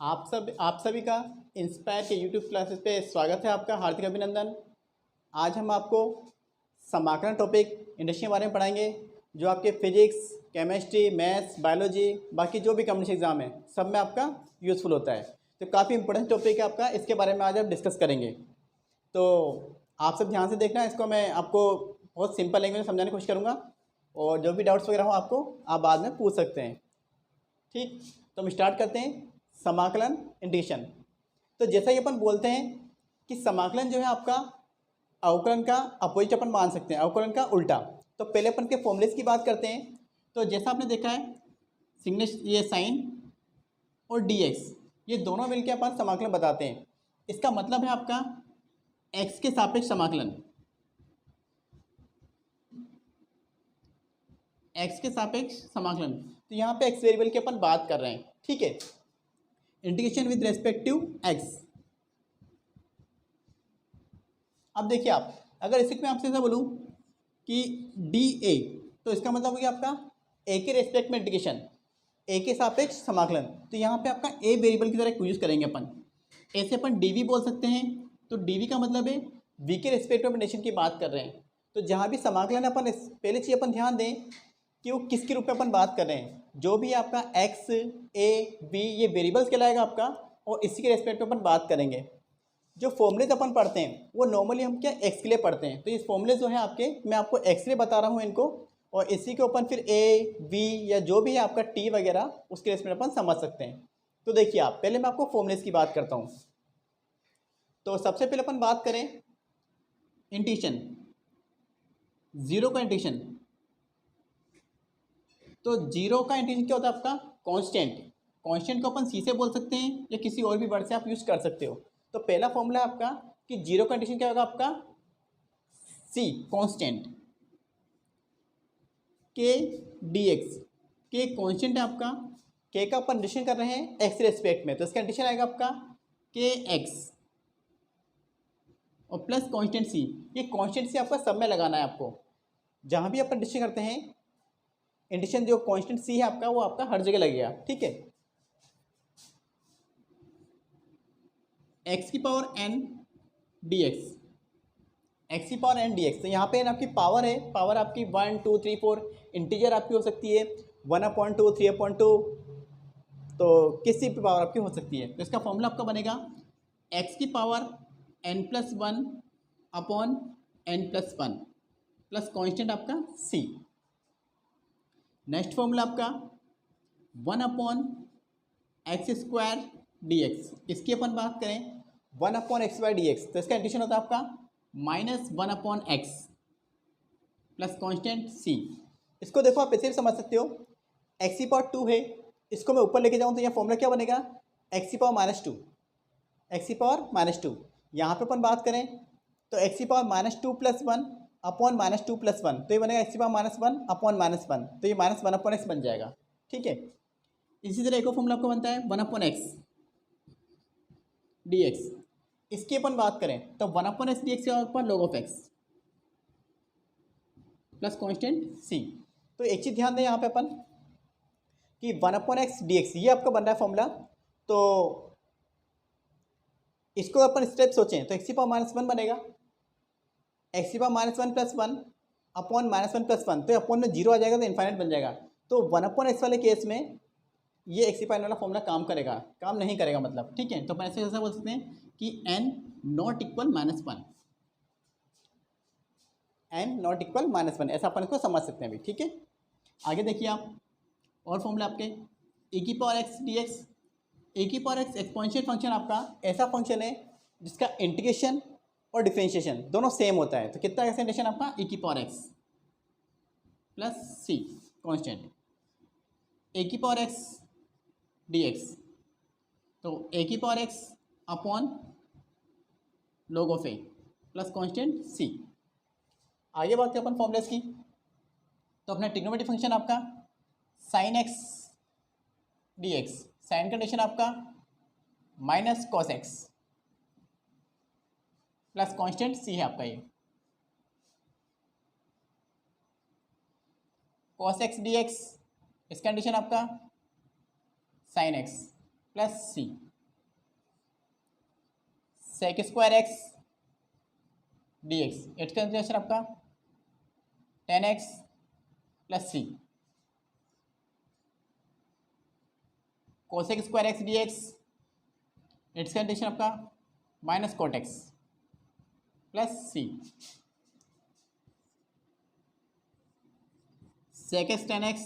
आप सभी का इंस्पायर के यूट्यूब क्लासेस पे स्वागत है। आपका हार्दिक अभिनंदन। आज हम आपको समाकलन टॉपिक इंडस्ट्री के बारे में पढ़ाएंगे, जो आपके फिजिक्स, केमिस्ट्री, मैथ्स, बायोलॉजी, बाकी जो भी कॉम्पिटिशन एग्जाम है सब में आपका यूज़फुल होता है। तो काफ़ी इंपॉर्टेंट टॉपिक है आपका, इसके बारे में आज आप डिस्कस करेंगे। तो आप सब ध्यान से देखना, इसको मैं आपको बहुत सिंपल लैंग्वेज में समझाने की कोशिश करूँगा, और जो भी डाउट्स वगैरह हो आपको आप बाद में पूछ सकते हैं। ठीक, तो हम स्टार्ट करते हैं समाकलन इंटीग्रेशन। तो जैसा कि अपन बोलते हैं कि समाकलन जो है आपका अवकलन का अपोजिट अपन मान सकते हैं, अवकलन का उल्टा। तो पहले अपन के फॉर्मूलेस की बात करते हैं। तो जैसा आपने देखा है सिग्नेच ये साइन और dx ये दोनों मिलकर अपन समाकलन बताते हैं। इसका मतलब है आपका x के सापेक्ष समाकलन, x के सापेक्ष समाकलन। तो यहाँ पे x वेरिएबल की अपन बात कर रहे हैं, ठीक है। Integration with respect to x। अब देखिए आप, अगर इसी में आपसे ऐसा बोलूँ कि dA, तो इसका मतलब हो गया आपका a के रेस्पेक्ट में इंटीग्रेशन, a के सापेक्ष समाकलन। तो यहाँ पे आपका a वेरिएबल की तरह यूज करेंगे अपन। ऐसे अपन dv बोल सकते हैं। तो dv का मतलब है v के रेस्पेक्ट में इंटीग्रेशन की बात कर रहे हैं। तो जहाँ भी समाकलन अपन पहले चीज़ अपन ध्यान दें कि वो किसके रूप में अपन बात कर रहे हैं। जो भी आपका x, a, b ये वेरिएबल्स कहलाएगा आपका, और इसी के रेस्पेक्ट में अपन बात करेंगे। जो फॉर्मूलेज अपन पढ़ते हैं वो नॉर्मली हम क्या x के लिए पढ़ते हैं। तो ये फॉर्मूलेज जो है आपके, मैं आपको x के लिए बता रहा हूँ इनको, और इसी के ऊपर फिर a, v या जो भी है आपका t वगैरह उसके रेस्पेक्ट अपन समझ सकते हैं। तो देखिए आप, पहले मैं आपको फॉर्मूलेज की बात करता हूँ। तो सबसे पहले अपन बात करें इंटीग्रेशन, जीरो का इंटीग्रेशन। तो जीरो का इंटीग्रेशन क्या होता है आपका? कांस्टेंट। कांस्टेंट को अपन सी से बोल सकते हैं या किसी और भी वर्ड से आप यूज कर सकते हो। तो पहला फॉर्मूला है आपका कि जीरो का इंटीग्रेशन क्या होगा आपका? सी कांस्टेंट, के dx। के कांस्टेंट है आपका, के का अपन इंटीग्रेशन कर रहे हैं एक्स रेस्पेक्ट में, तो इसका इंटीग्रेशन आएगा आपका के एक्स और प्लस कांस्टेंट सी। ये कांस्टेंट सी आपका सब में लगाना है आपको। जहाँ भी अपन इंटीग्रेशन करते हैं, इंटीग्रेशन जो कांस्टेंट सी है आपका वो आपका हर जगह लगेगा, ठीक है। एक्स की पावर n dx, एक्स की पावर n dx। तो यहाँ पे n आपकी पावर है, पावर आपकी 1 2 3 4 इंटीजर आपकी हो सकती है 1/2 3/2, तो किसी भी पावर आपकी हो सकती है। तो इसका फॉर्मूला आपका बनेगा x की power n+1 upon n+1 plus constant आपका c। नेक्स्ट फॉर्मूला आपका 1/x² dx। इसकी अपन बात करें 1/x² dx, तो इसका इंटीग्रेशन होता है आपका -1/x प्लस कॉन्स्टेंट c। इसको देखो आप ऐसे भी समझ सकते हो, x की पावर 2 है, इसको मैं ऊपर लेके जाऊँ तो यह फॉर्मूला क्या बनेगा? x की पावर -2, x की पावर -2। यहाँ पे अपन बात करें तो x की पावर -2 + 1 अपॉन -2 + 1, तो ये बनेगा x की पावर -1 अपॉन -1, तो ये -1/x बन जाएगा, ठीक है। इसी तरह एक और फॉर्मूला आपको बनता है 1/x dx। इसकी अपन बात करें तो 1/x dx के ऊपर log of x plus constant c। तो एक चीज़ ध्यान दें यहाँ पे अपन कि 1/x dx ये आपका बन रहा है फॉर्मूला। तो इसको अपन स्टेप सोचें तो x की पावर -1 बनेगा, x की पावर -1 + 1 अपॉन -1 + 1, तो अपॉन में जीरो आ जाएगा तो इन्फाइनाइट बन जाएगा। तो 1/x वाले केस में ये एक्स की पावर वाला फॉर्मूला काम करेगा, काम नहीं करेगा मतलब, ठीक है। तो अपन ऐसे बोल सकते हैं कि n not equal -1, n not equal -1, ऐसा अपन इसको समझ सकते हैं अभी, ठीक है। आगे देखिए आप, और फॉर्मूला आपके e की पावर x dx। e की पावर x एक्सपोनेंशियल फंक्शन आपका ऐसा फंक्शन है जिसका इंटीग्रेशन और डिफरेंशिएशन दोनों सेम होता है। तो कितना ऐसा इंटीग्रेशन आपका e की power x plus c constant a की पावर x dx, तो a की power x upon log of a plus constant c। आगे बात करें अपन फॉर्मूलेस की, तो अपना ट्रिग्नोमेट्रिक फंक्शन आपका sin x dx, sine condition आपका minus cos x plus constant c है आपका। ये cos x dx, इस कंडीशन आपका sin x plus c। Sec square x d x, it's consideration आपका 10x plus c, cosec square x d x, it's consideration आपका minus cot x plus c, sec x 10x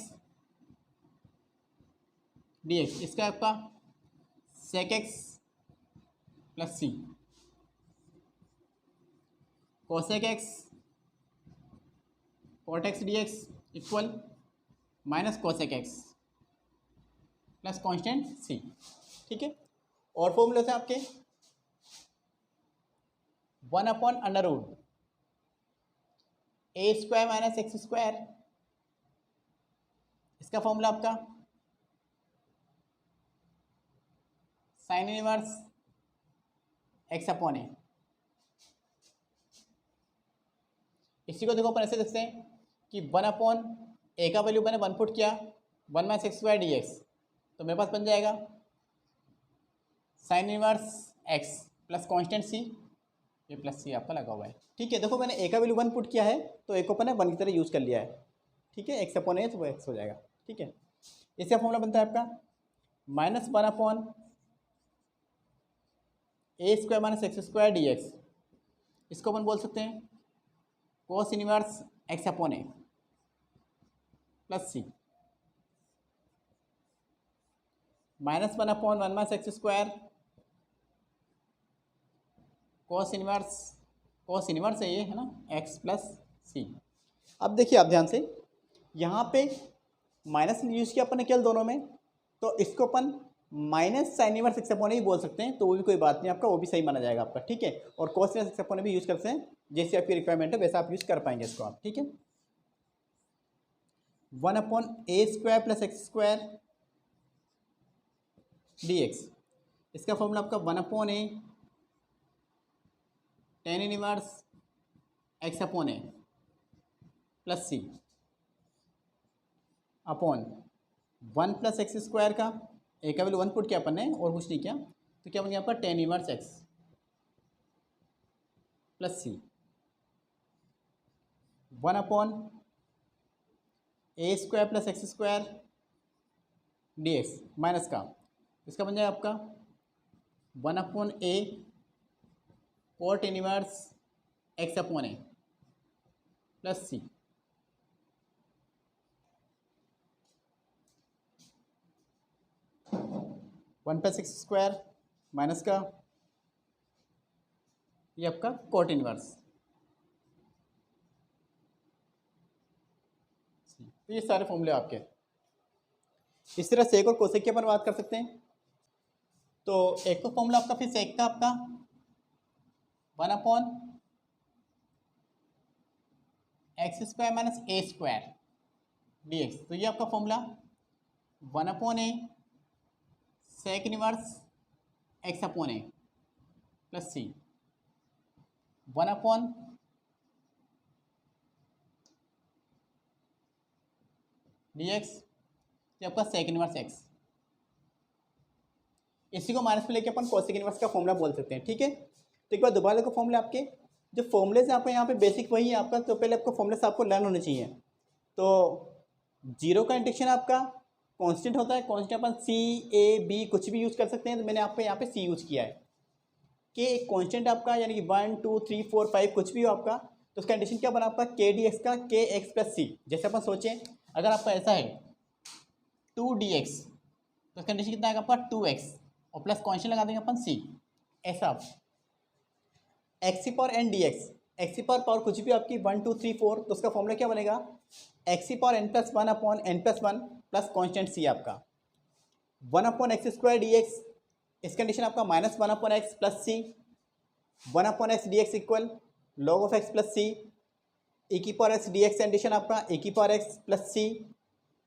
d x, इसका आपका sec x plus c, cosec x cot x d x equal minus cosec x plus constant c. ठीक है, और फॉर्मूले थे आपके 1/√, a square minus x square, इसका formula आपका sine inverse x upon a. इसी को देखो अपन ऐसे देखते हैं कि 1/a का वैल्यू मैंने 1 पुट किया, 1 minus x square d x, तो मेरे पास बन जाएगा sine inverse x plus constant c, ये प्लस सी आपका लगा हुआ है। ठीक है, देखो मैंने a का वैल्यू 1 पुट किया है तो a को अपन ने 1 की तरह यूज़ कर लिया है। ठीक है, एक्स अपॉन ए तो वो एक्स हो जाएगा। ठीक है, इसका फॉर्मूला बनता है आपका -1/a square minus x square d x, इसको अपन बोल सकते हैं cos inverse x upon a plus c, -1/1 minus x square cos inverse है ये, है ना, एक्स प्लस सी। अब देखिए आप ध्यान से, यहाँ पे माइनस यूज किया अपन ने केवल दोनों में, तो इसको अपन minus sine inverse x upon a ही बोल सकते हैं, तो वो भी कोई बात नहीं आपका, वो भी सही माना जाएगा आपका। ठीक है, और कोस इनवर्स एक्स अपॉन ए भी यूज करते हैं, जैसे आपकी रिक्वायरमेंट है वैसा आप यूज कर पाएंगे इसको आप। ठीक है, 1/a square plus x square d x, इसका फॉर्मूला आपका 1/a tan inverse x upon a plus c upon 1 plus x square का ए का वैल्यू 1 पुट किया अपन ने और कुछ नहीं किया, तो क्या बन गया आपका tan inverse x plus c 1/a square plus x square d x minus का, इसका बन जाएगा आपका 1/a cot inverse x upon a plus c 1 plus x square minus का, ये आपका कोट इनवर्स। तो ये सारे फॉर्मूले आपके। इस तरह सेक और कोसेक की अपन बात कर सकते हैं। तो एक तो फॉर्मूला आपका फिर सेक का आपका 1/x square minus a square d x, तो ये आपका formula 1/a sec inverse x upon a plus c 1/, d x, ये आपका सेक इनवर्स एक्स। इसी को माइनस में लेके अपन कोसेक इनवर्स का फॉर्मूला बोल सकते हैं। ठीक है, तो एक बार दोबारा देखो फॉर्मूला आपके जो फॉर्मूलेज आपको यहाँ पे बेसिक वही है आपका, तो पहले आपको फॉर्मूलेज आपको लर्न होने चाहिए। तो जीरो का इंडेक्शन आपका कांस्टेंट होता है, constant upon C A B कुछ भी यूज़ कर सकते हैं, तो मैंने आपको यहाँ पे सी यूज़ किया है। के एक कांस्टेंट आपका यानी कि 1 2 3 4 5 कुछ भी हो आपका, तो उसका इंडेक्शन क्या बना आपका के डी एक्स का के एक्स प्लस सी। जैसे अपन सोचें अगर आपका ऐसा है 2dx, तो इसका कंडीशन कितना आएगा आपका 2x और प्लस कॉन्स्टेंट लगा देंगे अपन c। ऐसा आप x power n d x, x power कुछ भी आपकी 1 2 3 4, तो उसका फॉर्मूला क्या बनेगा x power n plus 1 upon n plus 1 plus constant c आपका 1/x स्क्वायर डी एक्स। इस कंडीशन आपका -1/x plus c 1/x d x equal log of x plus c a की power x d x condition आपका a की power x plus c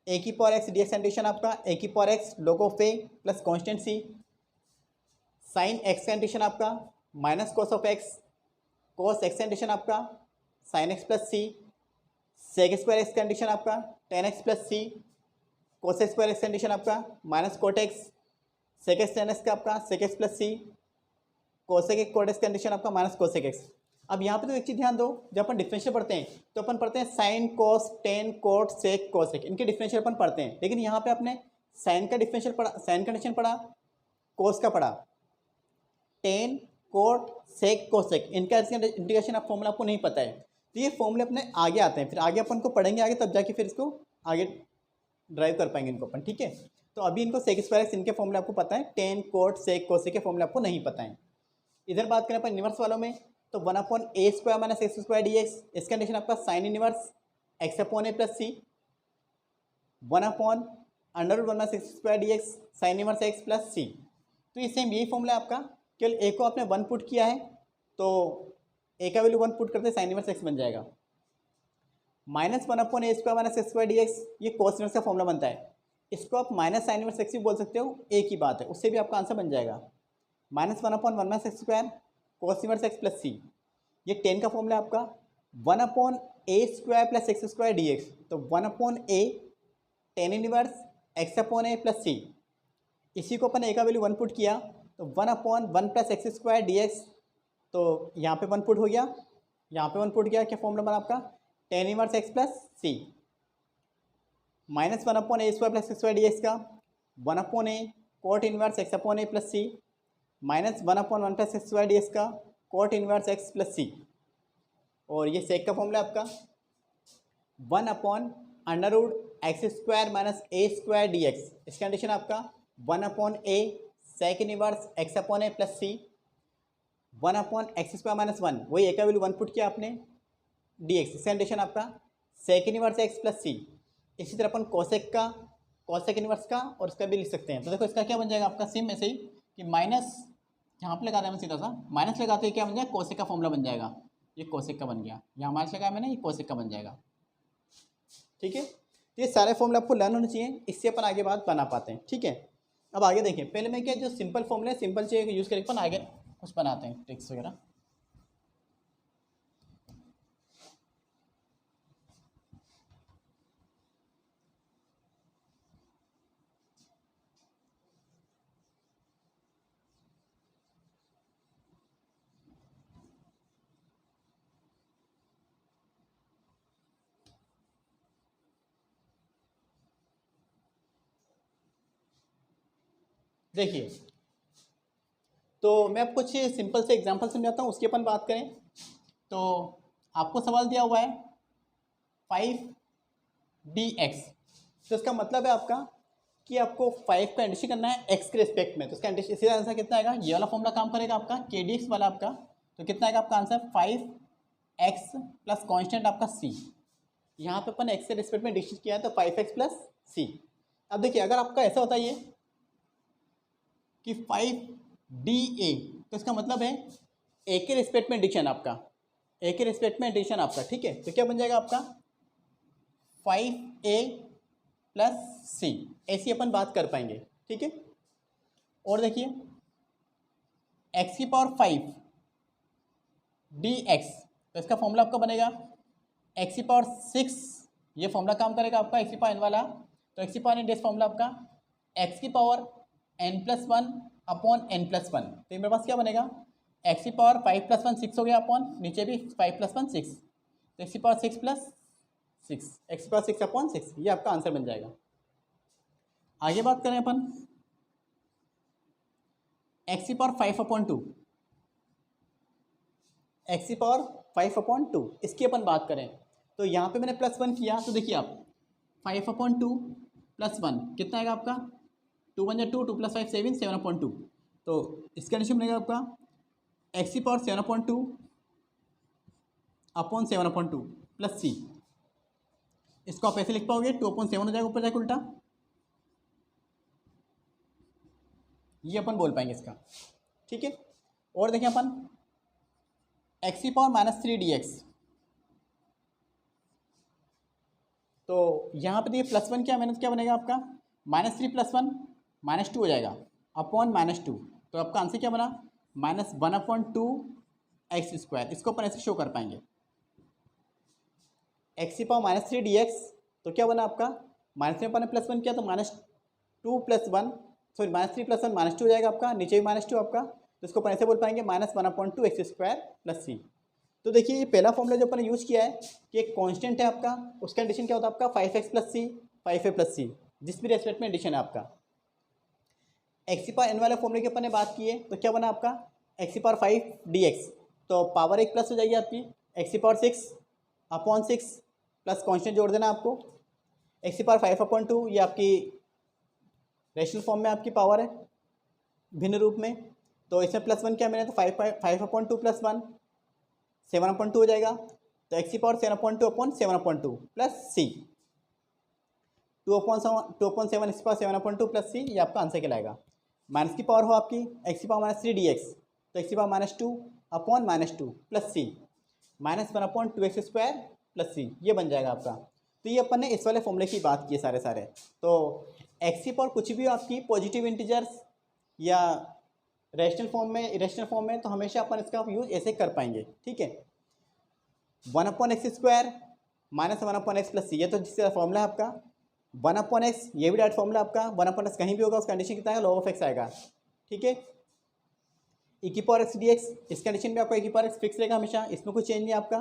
a की power x d x condition आपका a की power x log of a plus constant c sine x condition आपका minus cos of x cos x condition आपका sine x plus c sec square x condition आपका tan x plus c cos x square x condition आपका minus cot x sec x tan x का आपका sec x plus c cosec x cot x condition आपका minus cosec x. अब यहाँ पे तो एक चीज़ ध्यान दो, जब अपन डिफरेंशियल पढ़ते हैं तो अपन पढ़ते हैं sine cos tan cot sec cosec, इनके डिफरेंशियल अपन पढ़ते हैं। लेकिन यहाँ पे अपने साइन का डिफरेंशियल पढ़ा, साइन कंडीशन पढ़ा, कोस का पढ़ा, टेन कोट सेक कोसेक, इनका इंटीग्रेशन आप फॉर्मूला आपको नहीं पता है, तो ये फॉर्मूले अपने आगे आते हैं, फिर आगे अपन को पढ़ेंगे आगे, तब जाके फिर इसको आगे ड्राइव कर पाएंगे इनको अपन, ठीक है। तो अभी इनको सेक स्क्वायर एक्स इनके फॉर्मूले आपको पता है, टेन कोट सेक कोसेक के फॉर्मूले आपको नहीं पता है। इधर बात करें अपन इनवर्स वालों में, तो 1/a² minus x square dx, इसका कंडीशन आपका sine inverse x/a plus c, 1/√1 minus x square dx sine inverse x plus c. तो ये सेम यही फॉर्मूला है आपका, केवल a को आपने 1 पुट किया है, तो a का वैल्यू 1 पुट करते साइन इनवर्स x बन जाएगा। -1/a² minus x square dx, ये कोस इनवर्स का फॉर्मूला बनता है, इसको आप माइनस साइन इनवर्स x भी बोल सकते हो, एक ही बात है, उससे भी आपका आंसर बन जाएगा। -1/1 minus x square cos inverse x plus c, ये 10 का फॉर्मूला है आपका, 1/a² plus x square dx, तो 1/a tan inverse x/a plus सी, इसी को अपन a का वैल्यू 1 पुट किया, तो 1/1 प्लस एक्स स्क्वायर dx, तो यहाँ पे 1 पुट हो गया, यहाँ पे 1 पुट गया, क्या फॉर्मूला बना आपका, tan inverse x plus c, -1/a² plus x square dx का 1/a cot inverse x/a plus c, -1/1 plus x square dx का cot inverse x plus c, और ये सेक का फॉर्मूला आपका 1/√x² माइनस a² dx, इसका condition आपका 1/a sec inverse x/a plus c, 1/x² minus 1, वही a का वैल्यू 1 पुट किया आपने dx, इसका कंडीशन आपका सेक इनवर्स x प्लस सी। इसी तरह अपन कोसेक इनवर्स का और इसका भी लिख सकते हैं। तो देखो इसका क्या बन जाएगा आपका, सिम ऐसे ही कि माइनस यहाँ पे लगा रहे हैं, सीधा सा माइनस लगाते हैं, क्या बन जाएगा, कोसेक का फॉर्मूला बन जाएगा, ये कोसेक का बन गया, यहाँ माइनस लगाया मैंने, ये कोसेक का बन जाएगा, ठीक है। तो ये सारे फॉर्मूले आपको लर्न होने चाहिए, इससे अपन आगे बात बना पाते हैं, ठीक है। अब आगे देखें, पहले मैं क्या जो सिंपल फॉर्मूले सिंपल चीज़ यूज़ करके अपन आगे कुछ बनाते हैं ट्रिक्स वगैरह। देखिए, तो मैं आपको कुछ सिंपल से एग्जांपल समझाता हूँ, उसकी अपन बात करें। तो आपको सवाल दिया हुआ है 5dx, तो इसका मतलब है आपका कि आपको 5 का इंटीग्रेशन करना है x के रिस्पेक्ट में, तो इसका इसका आंसर कितना आएगा, ये वाला फॉर्मूला काम करेगा आपका kdx वाला आपका, तो कितना आएगा आपका आंसर 5x प्लस कॉन्स्टेंट आपका c, यहाँ पे अपन x के रिस्पेक्ट में डिस्कस किया है, तो 5x प्लस c। अब देखिए अगर आपका ऐसा होता है कि 5dA, तो इसका मतलब है a के रिस्पेक्ट में एडिशन आपका, a के रिस्पेक्ट में एडिशन आपका, ठीक है। तो क्या बन जाएगा आपका 5a प्लस c, ऐसी अपन बात कर पाएंगे, ठीक है। और देखिए x⁵ dx, तो इसका फॉर्मूला आपका बनेगा x⁵, ये फॉर्मूला काम करेगा आपका x⁴n वाला, तो x⁴n dx फॉर्मूला आपका x⁴n+1 अपॉन n+1, तो मेरे पास क्या बनेगा x⁵5+1 6 हो गया, अपॉन नीचे भी 5+1 6, तो x⁴6 + 6, x⁴6 अपॉन 6, ये आपका आंसर बन जाएगा। आगे बात करें अपन x⁵5/2, x⁵5/2, इसकी अपन बात करें तो यहाँ पे मैंने +1 किया, तो देखिए आप 5/2 + 1 कितना आएगा आपका, 2 × 2, 2 + 5 7, 7/2, तो इसका कंडीशन बनेगा आपका x⁵7/2 अपॉन 7/2 प्लस c, इसको आप ऐसे लिख पाओगे 2/7 हो जाएगा ऊपर जाके उल्टा, ये अपन बोल पाएंगे इसका, ठीक है। और देखिए अपन x⁻−3dx, तो यहाँ पे देखिए +1 क्या माइनस क्या बनेगा आपका, -3 + 1 -2 हो जाएगा अपॉन -2, तो आपका आंसर क्या बना -1/2x², इसको अपन ऐसे शो कर पाएंगे x⁻−3dx, तो क्या बना आपका -3 अपन ने +1 किया, तो -2 + 1 सॉरी -3 + 1 -2 हो जाएगा आपका, नीचे भी -2 आपका, तो इसको अपन ऐसे बोल पाएंगे -1/2 x² + c। तो देखिए ये पहला फॉर्मूला जो अपन ने यूज़ किया है कि एक कांस्टेंट है आपका, उसका एडिशन क्या होता है आपका 5x + c 5a + c, जिस भी रेस्पेक्ट में एडिशन है आपका। x⁴n वाले फॉर्मूले की अपन ने बात की है तो क्या बना आपका x⁵ dx, तो पावर एक प्लस हो जाएगी आपकी x⁴6/6 प्लस कांस्टेंट जोड़ देना आपको x⁵5/2, ये आपकी रेशनल फॉर्म में आपकी पावर है भिन्न रूप में, तो इसमें +1 क्या मिला तो 5/2 + 1 7/2 हो जाएगा, तो x⁴7/2/7/2 plus c 2/7 7/2 plus c, ये आपका आंसर कहलाएगा। माइनस की पावर हो आपकी x⁻³ dx, तो x⁻² plus c -1/2x² plus c, ये बन जाएगा आपका। तो ये अपन ने इस वाले फॉर्मूले की बात की है सारे। तो x⁴ कुछ भी हो आपकी पॉजिटिव इंटीजर्स या रैशनल फॉर्म में इरेशनल फॉर्म में, तो हमेशा अपन इसका यूज ऐसे कर पाएंगे, ठीक है। 1/x² -1/x प्लस c, ये तो जिसका फॉर्मूला है आपका। 1/x ये भी डायरेक्ट फॉर्मूला आपका, 1/x कहीं भी होगा उसका कंडीशन कितना है log of x आएगा, ठीक है। e⁴x dx, इस कंडीशन में आपका e⁴x फिक्स रहेगा हमेशा, इसमें कुछ चेंज नहीं आपका।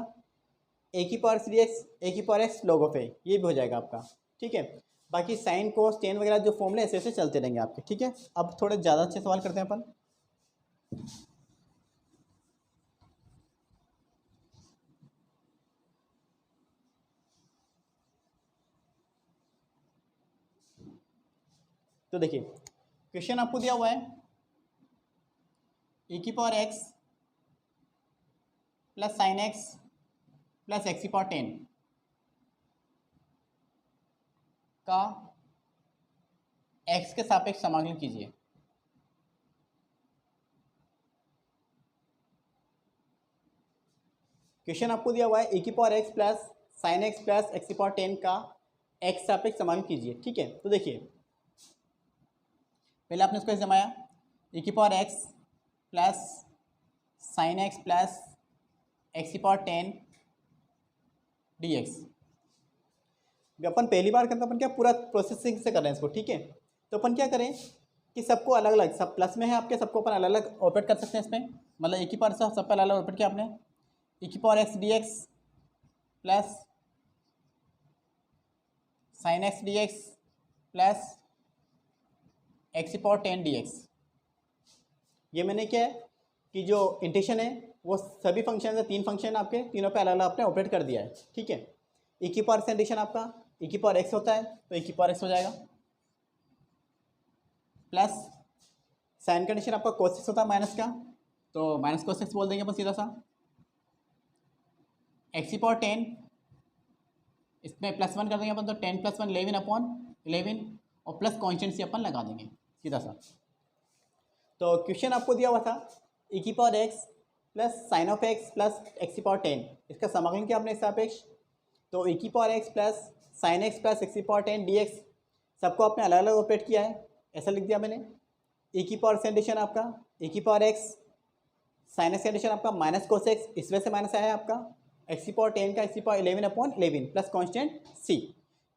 e⁴x dx e⁴x log of a, ये भी हो जाएगा आपका, ठीक है। बाकी साइन कोस टेन वगैरह जो फॉर्मूले ऐसे ऐसे चलते रहेंगे आपके, ठीक है। अब थोड़े ज़्यादा अच्छे सवाल करते हैं अपन। तो देखिए क्वेश्चन आपको दिया हुआ है e⁴x + sin x + x⁻10 का x के सापेक्ष समाकलन कीजिए। क्वेश्चन आपको दिया हुआ है e⁴x + sin x + x⁻10 का x सापेक्ष समाकलन कीजिए, ठीक है। तो देखिए पहले आपने इसको जमाया e⁴x + sin x + x⁻10 dx। अपन पहली बार करते अपन क्या पूरा प्रोसेसिंग से कर रहे हैं इसको, ठीक है। तो अपन क्या करें कि सबको अलग अलग, सब प्लस में है आपके, सबको अपन अलग अलग ऑपरेट कर सकते हैं इसमें, मतलब एक ही पार से सब पे अलग अलग ऑपरेट किया आपने। e⁴x dx + sin x dx + x⁻10 dx। ये मैंने क्या है कि जो इंटीग्रेशन है वो सभी फंक्शन है, 3 फंक्शन आपके, तीनों पे अलग अलग आपने ऑपरेट कर दिया है, ठीक है। e⁴ से इंटीग्रेशन आपका e⁴x होता है तो e⁴x हो जाएगा, प्लस साइन कंडीशन आपका cos x होता है माइनस का, तो -cos x बोल देंगे अपन सीधा सा। x⁻10 इसमें +1 कर देंगे अपन, तो 10 + 1 11/11 और प्लस कॉन्स्टेंट से अपन लगा देंगे सीधा सा। तो क्वेश्चन आपको दिया हुआ था e⁴x + sin of x + x⁻10, इसका समाकलन किया आपने इस सापेक्ष, तो e⁴x + sin x + x⁻10 dx सबको आपने अलग अलग ऑपरेट किया है, ऐसा लिख दिया मैंने। e⁴x कंडीशन आपका e⁴x sin x कंडीशन आपका -cos x, इस वजह से माइनस आया है आपका, x⁻10 का x⁻11/11 plus constant c,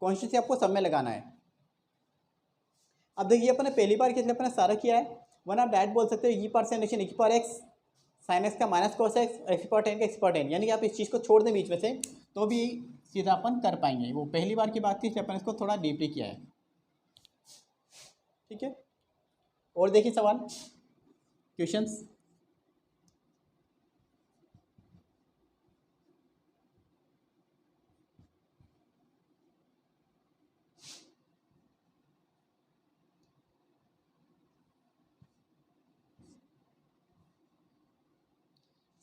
constant c आपको सब में लगाना है। अब देखिए अपन ने पहली बार किया, अपन ने सारा किया है, वरना आप डायरेक्ट बोल सकते हो e⁴x e⁴x sin x का -cos x x⁻10 का x⁻10, यानी कि आप इस चीज़ को छोड़ दें बीच में से तो भी सीधा अपन कर पाएंगे। वो पहली बार की बात थी, इसलिए अपन इसको थोड़ा डीपली किया है, ठीक है। और देखिए सवाल questions.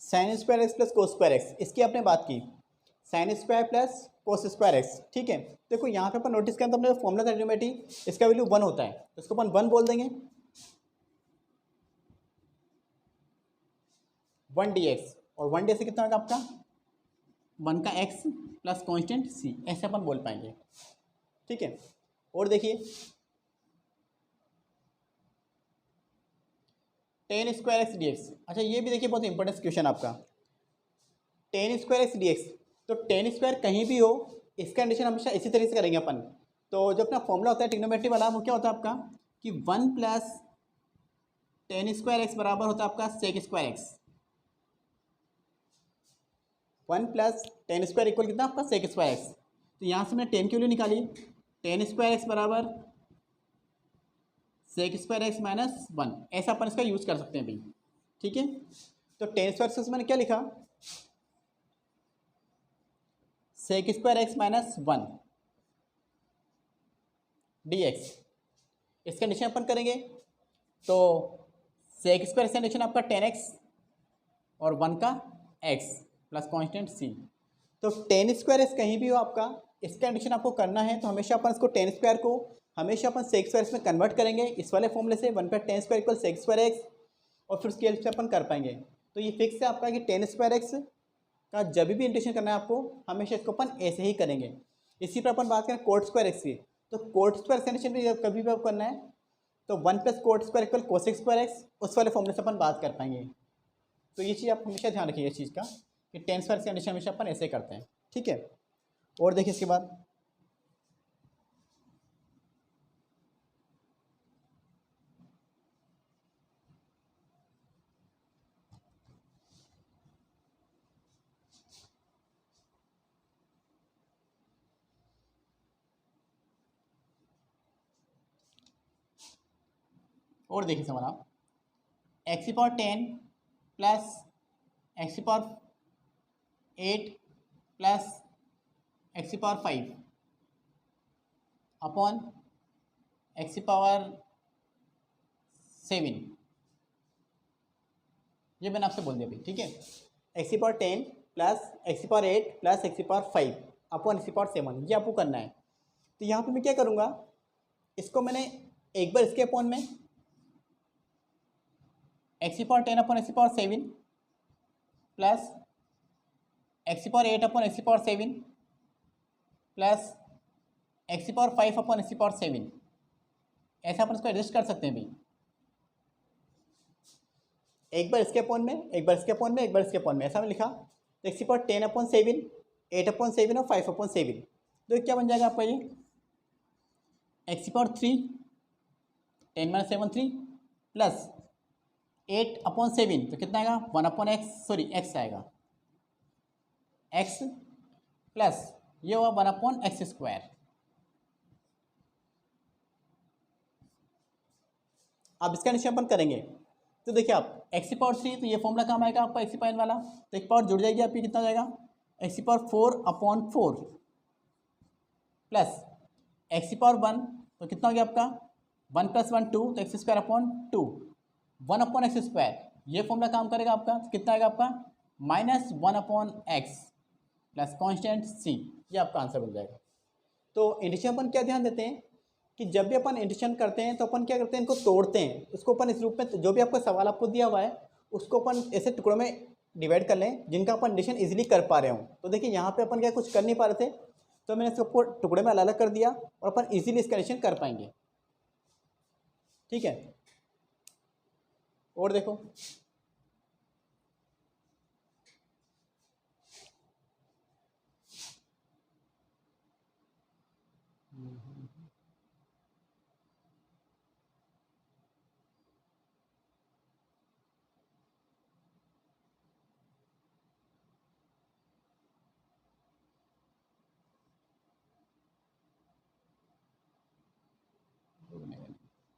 sin² x + cos² x, इसकी आपने बात की sin² + cos² x, ठीक है। देखो यहाँ पे अपन नोटिस करें तो अपने फॉर्मूला था ट्रिग्नोमेट्री, इसका वैल्यू 1 होता है, तो इसको अपन 1 बोल देंगे, 1 dx, और 1 dx कितना होगा आपका 1 का x प्लस कॉन्स्टेंट c, ऐसे अपन बोल पाएंगे, ठीक है। और देखिए tan² x dx, अच्छा ये भी देखिए बहुत इंपॉर्टेंट क्वेश्चन आपका, tan² x dx, तो tan² कहीं भी हो इसका कंडीशन हमेशा इसी तरीके से करेंगे अपन। तो जो अपना फॉर्मूला होता है ट्रिग्नोमेट्री वाला, वो क्या होता है आपका कि 1 + टेन स्क्वायर एक्स बराबर होता है आपका sec square x. 1 plus tan square equal कितना आपका सेक स्क्वायर एक्स। तो यहाँ से मैंने टेन की वैल्यू निकाली, टेन स्क्वायर एक्स बराबर सेक स्क्वायर एक्स माइनस 1, ऐसा अपन इसका यूज़ कर सकते हैं भाई। ठीक है, तो टेन स्क्वायर एक्स मैंने क्या लिखा, sec square x minus 1 d x. इसका कंडीशन अपन करेंगे तो सेक स्क्वायर कंडीशन आपका 10x और 1 का x प्लस कांस्टेंट c। तो 10 स्क्वायर एक्स कहीं भी हो आपका, इसका कंडीशन आपको करना है तो हमेशा अपन इसको 10 स्क्वायर को हमेशा अपन सेक स्क्वायर में कन्वर्ट करेंगे इस वाले फॉर्मूले से, 1 पर 10 square equal sec square x, और फिर उसकी हेल्प से अपन कर पाएंगे। तो ये फिक्स है आपका कि 10 स्क्वायर एक्स का जब भी इंटीग्रेशन करना है आपको हमेशा इसको अपन ऐसे ही करेंगे। इसी पर अपन बात करें कोट स्क्वायर एक्स की, तो कोट स्क्वायर कंडीशन भी कभी भी करना है तो 1 plus coat square equal cosec square x, उस वाले फॉर्मूले से अपन बात कर पाएंगे। तो ये चीज़ आप हमेशा ध्यान रखिए इस चीज़ का कि 10 स्क्वायर कंडीशन हमेशा अपन ऐसे करते हैं। ठीक है, और देखिए इसके बाद और देखिए सवाल आप, एक्स की पावर 10 प्लस एक्स की पावर 8 प्लस एक्स की पावर 5 अपॉन एक्स की पावर 7, ये मैंने आपसे बोल दिया भाई। ठीक है, एक्स की पावर 10 प्लस एक्स की पावर 8 प्लस एक्स की पावर 5 अपॉन एक्स की पावर 7, ये आपको करना है। तो यहाँ पे मैं क्या करूँगा, इसको मैंने एक बार इसके अपॉन में एक्स की पावर 10 अपॉन एक्स की पावर 7 प्लस एक्स की पावर 8 अपॉन एक्स की पावर 7 प्लस एक्स की पावर 5 अपॉन एक्स की पावर 7, ऐसा अपन इसको एडजस्ट कर सकते हैं भाई। एक बार इसके अपॉन में, एक बार इसके अपॉन में, एक बार इसके अपॉन में, ऐसा मैं लिखा। तो एक्स की पावर 10 अपॉन 7, 8 अपॉन 7 और 5 अपॉन 7, तो क्या बन जाएगा आपका ये एक्स की पावर 3 10 माइनस 7 3 प्लस 8 अपॉन 7, तो कितना आएगा 1 अपॉन एक्स, सॉरी एक्स आएगा एक्स प्लस ये हुआ 1 अपॉन एक्स स्क्वायर। अब इसका निश्चय अपन करेंगे तो देखिए आप एक्स की पावर 3, तो ये फॉर्मूला काम आएगा आपका एक्स की पावर वाला, तो एक पावर जुड़ जाएगी आपकी, कितना हो जाएगा एक्स की पावर 4 अपॉन 4 प्लस एक्स की पावर 1, तो कितना हो गया आपका 1 प्लस 1 2, तो x square upon 2, 1 upon x square, ये फॉर्मूला काम करेगा आपका, तो कितना आएगा आपका minus 1 upon x plus constant c, ये आपका आंसर बन जाएगा। तो इंटीग्रेशन अपन क्या ध्यान देते हैं कि जब भी अपन इंटीग्रेशन करते हैं तो अपन क्या करते हैं, इनको तोड़ते हैं, उसको अपन इस रूप में, जो भी आपका सवाल आपको दिया हुआ है उसको अपन ऐसे टुकड़ों में डिवाइड कर लें जिनका अपन इंटीग्रेशन इजीली कर पा रहे हो। तो देखिए यहाँ पे अपन क्या कुछ कर नहीं पा रहे थे, तो मैंने इसको टुकड़े में अलग अलग कर दिया और अपन इजीली इसका इंटीग्रेशन कर पाएंगे। ठीक है, और देखो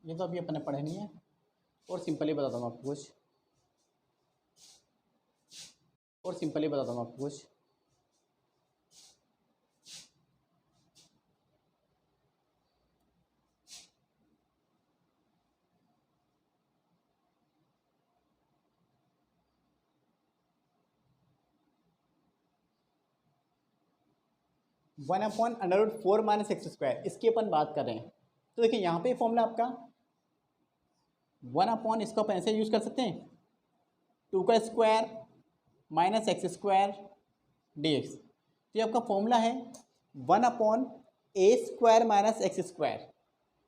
ये तो अभी अपने पढ़े नहीं है, और सिंपली बताता हूँ आपको कुछ, और सिंपली बताता हूँ आपको कुछ। One upon √4 minus x square, इसकी अपन बात कर रहे हैं। तो देखिए यहाँ पे फॉर्मूला आपका 1 अपॉन, इसको अपन ऐसे यूज कर सकते हैं 2 का square minus x square d x. तो ये आपका फॉर्मूला है 1 अपॉन ए स्क्वायर माइनस एक्स स्क्वायर।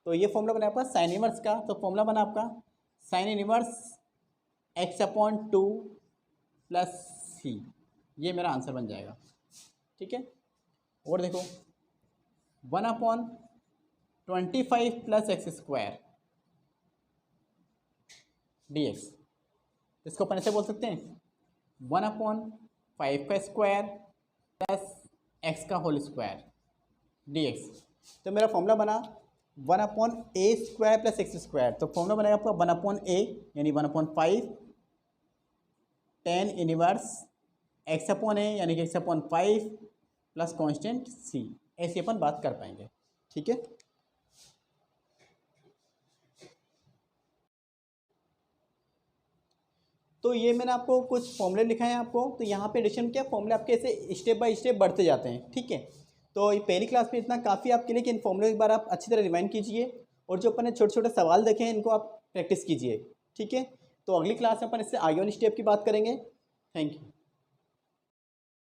तो ये फॉर्मूला बना आपका साइन इनवर्स का, तो फॉर्मूला बना आपका sine inverse x upon 2 plus c, ये मेरा आंसर बन जाएगा। ठीक है, और देखो 1 upon 25 plus x square d x. इसको अपन ऐसे बोल सकते हैं 1/5 का स्क्वायर प्लस एक्स का होल स्क्वायर डी एक्स। तो मेरा फॉर्मूला बना 1/a² प्लस एक्स स्क्वायर। तो फॉर्मूला बनेगा आपका 1/a यानी 1/5 tan इनवर्स x/a यानी कि x/5 प्लस कांस्टेंट c। ऐसे अपन बात कर पाएंगे, ठीक है। तो ये मैंने आपको कुछ फॉर्मूले लिखाए हैं आपको। तो यहाँ पे एडिशन क्या फॉर्मूले आपके ऐसे स्टेप बाय स्टेप बढ़ते जाते हैं, ठीक है। तो ये पहली क्लास में इतना काफ़ी आपके लिए कि इन फॉर्मूले एक बार आप अच्छी तरह रिवाइंड कीजिए और जो अपन ने छोटे छोटे सवाल देखे हैं इनको आप प्रैक्टिस कीजिए, ठीक है। तो अगली क्लास में अपन इससे आगे वाली स्टेप की बात करेंगे। Thank you.